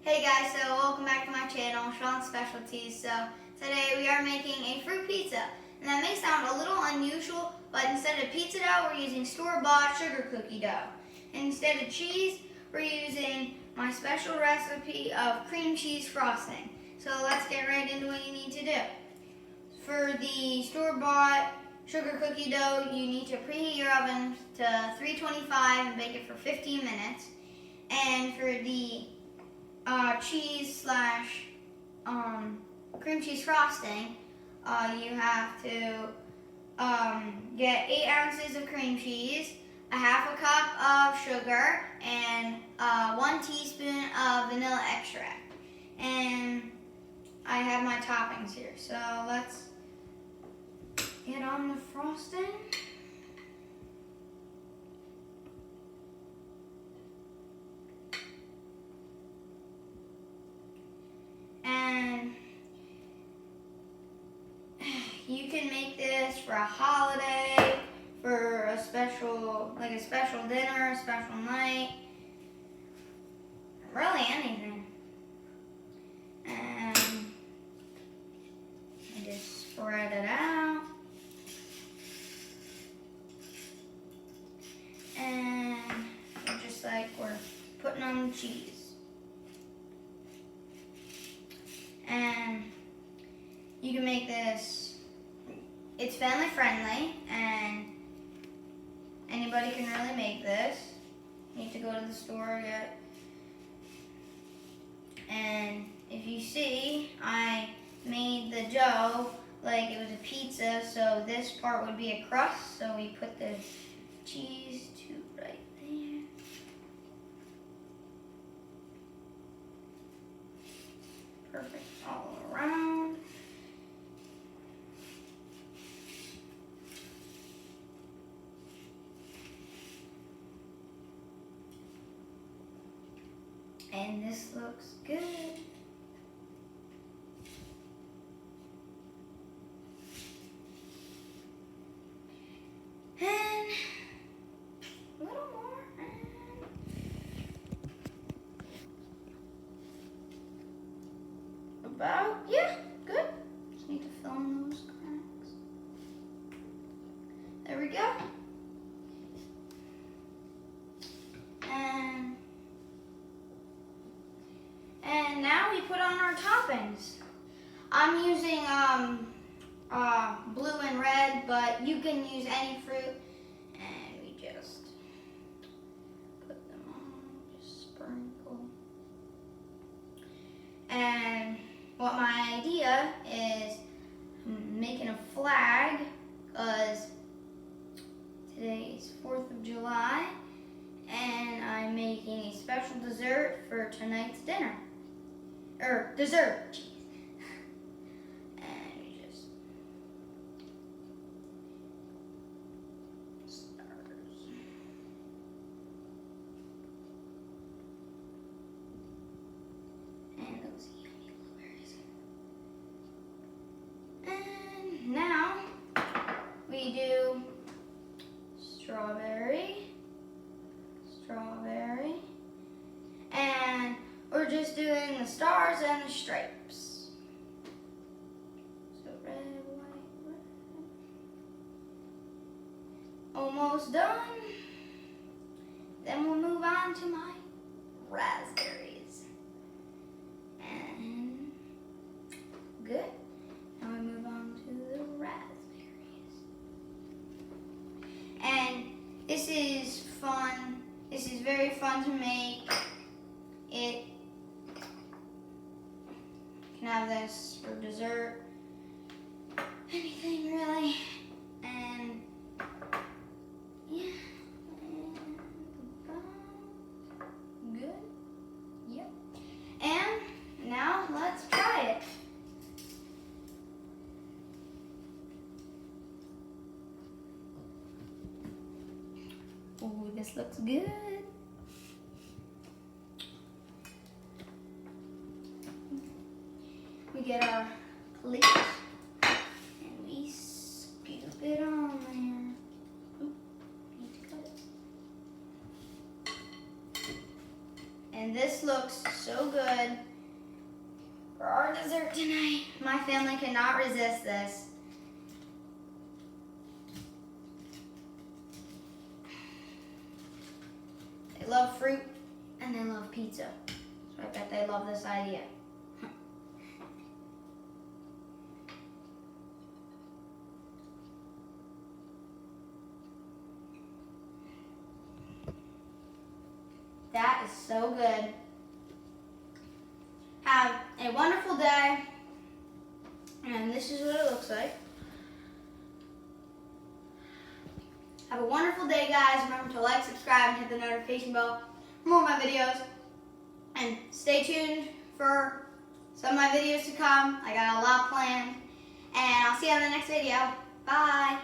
Hey guys, so welcome back to my channel, Sean's Specialties. So today we are making a fruit pizza. And that may sound a little unusual, but instead of pizza dough, we're using store-bought sugar cookie dough. And instead of cheese, we're using my special recipe of cream cheese frosting. So let's get right into what you need to do. For the store-bought sugar cookie dough, you need to preheat your oven to 325 and bake it for 15 minutes. And for the cheese slash cream cheese frosting, you have to get 8 ounces of cream cheese, a half a cup of sugar, and 1 teaspoon of vanilla extract. And I have my toppings here, so let's get on the frosting. You can make this for a holiday, for a special, like a special dinner, a special night, really anything. And I just spread it out. And just like we're putting on the cheese. And you can make this. It's family friendly, and anybody can really make this. You need to go to the store, get. And if you see, I made the dough like it was a pizza, so this part would be a crust. So we put the cheese to right there. Perfect all around. And this looks good. And a little more. And about, yeah, good. Just need to fill in those cracks. There we go. And now we put on our toppings. I'm using blue and red, but you can use any fruit. And we just put them on, just sprinkle. And what my idea is making a flag, because today is 4th of July, and I'm making a special dessert for tonight's dinner. Or dessert, jeez. And we just stars. And those yummy blueberries. And now we do strawberry, and we're just doing the stars and the stripes. So red, white, red. Almost done. Then we'll move on to my raspberries. And good. Now we move on to the raspberries. And this is fun. This is very fun to make. It can have this for dessert, anything really, and yeah, and good, yep. And now let's try it. Oh, this looks good. We get our plate and we scoop it on there. Oop, need to cut it. And And this looks so good for our dessert tonight. My family cannot resist this. They love fruit and they love pizza. So I bet they love this idea. That is so good. Have a wonderful day. And this is what it looks like. Have a wonderful day, guys. Remember to like, subscribe, and hit the notification bell for more of my videos. And stay tuned for some of my videos to come. I got a lot planned. And I'll see you on the next video. Bye.